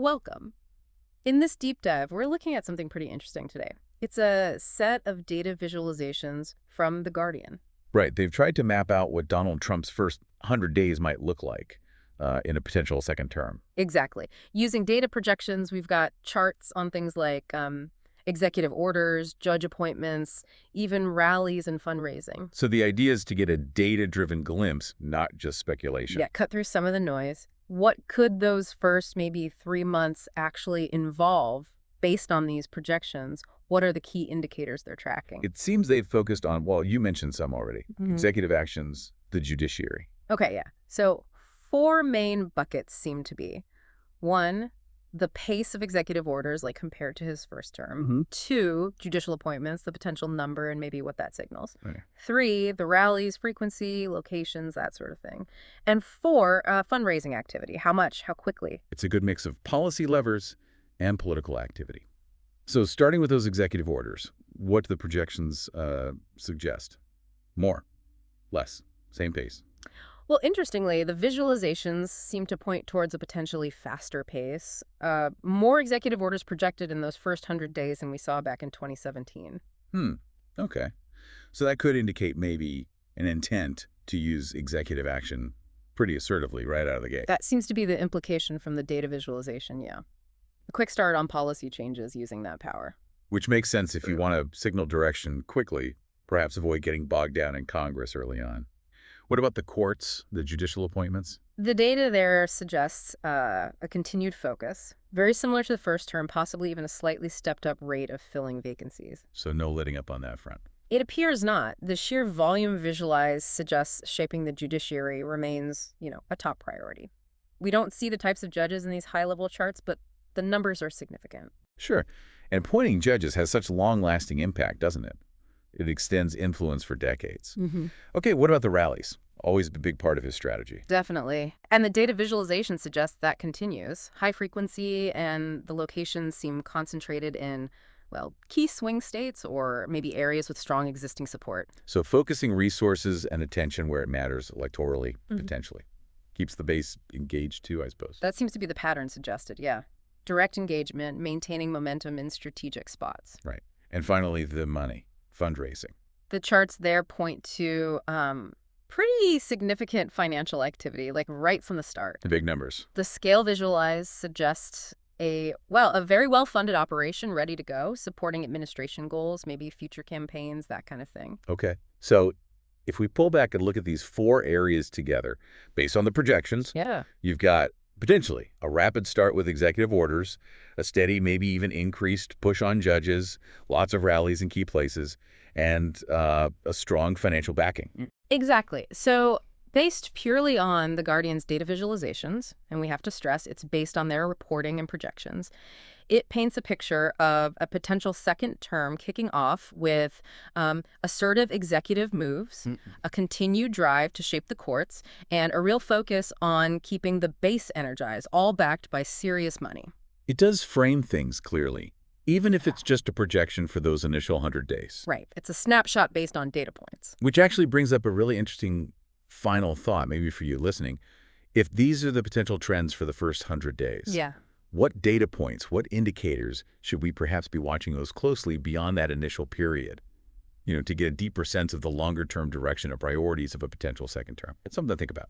Welcome. In this deep dive, we're looking at something pretty interesting today. It's a set of data visualizations from The Guardian. Right. They've tried to map out what Donald Trump's first 100 days might look like in a potential second term. Exactly. Using data projections, we've got charts on things like executive orders, judge appointments, even rallies and fundraising. So the idea is to get a data-driven glimpse, not just speculation. Yeah, cut through some of the noise. What could those first maybe 3 months actually involve based on these projections? What are the key indicators they're tracking? It seems they've focused on, well, you mentioned some already, executive actions, the judiciary. Okay, yeah. So four main buckets seem to be: one, the pace of executive orders, like compared to his first term. Two, judicial appointments, the potential number and maybe what that signals. Right. Three, the rallies, frequency, locations, that sort of thing. And four, fundraising activity. How much? How quickly? It's a good mix of policy levers and political activity. So starting with those executive orders, what do the projections suggest? More, less, same pace. Well, interestingly, the visualizations seem to point towards a potentially faster pace. More executive orders projected in those first 100 days than we saw back in 2017. Okay. So that could indicate maybe an intent to use executive action pretty assertively right out of the gate. That seems to be the implication from the data visualization, yeah. A quick start on policy changes using that power. Which makes sense if you want to signal direction quickly, perhaps avoid getting bogged down in Congress early on. What about the courts, the judicial appointments? The data there suggests a continued focus, very similar to the first term, possibly even a slightly stepped-up rate of filling vacancies. So no letting up on that front. It appears not. The sheer volume visualized suggests shaping the judiciary remains, a top priority. We don't see the types of judges in these high-level charts, but the numbers are significant. Sure. And appointing judges has such long-lasting impact, doesn't it? It extends influence for decades. Okay, what about the rallies? Always a big part of his strategy. Definitely. And the data visualization suggests that continues. High frequency and the locations seem concentrated in, well, key swing states or maybe areas with strong existing support. So focusing resources and attention where it matters electorally, potentially. Keeps the base engaged too, I suppose. That seems to be the pattern suggested, yeah. Direct engagement, maintaining momentum in strategic spots. Right. And finally, the money, fundraising. The charts there point to pretty significant financial activity, like right from the start. The big numbers. The scale visualized suggests a very well-funded operation ready to go, supporting administration goals, maybe future campaigns, that kind of thing. Okay. So if we pull back and look at these four areas together, based on the projections, you've got potentially a rapid start with executive orders, a steady, maybe even increased push on judges, lots of rallies in key places, and a strong financial backing. Exactly. So based purely on the Guardian's data visualizations, and we have to stress it's based on their reporting and projections, it paints a picture of a potential second term kicking off with assertive executive moves, a continued drive to shape the courts, and a real focus on keeping the base energized, all backed by serious money. It does frame things clearly, even if it's just a projection for those initial 100 days. Right. It's a snapshot based on data points. Which actually brings up a really interesting final thought, maybe for you listening. If these are the potential trends for the first 100 days, what data points, what indicators should we perhaps be watching those closely beyond that initial period, to get a deeper sense of the longer-term direction or priorities of a potential second term? It's something to think about.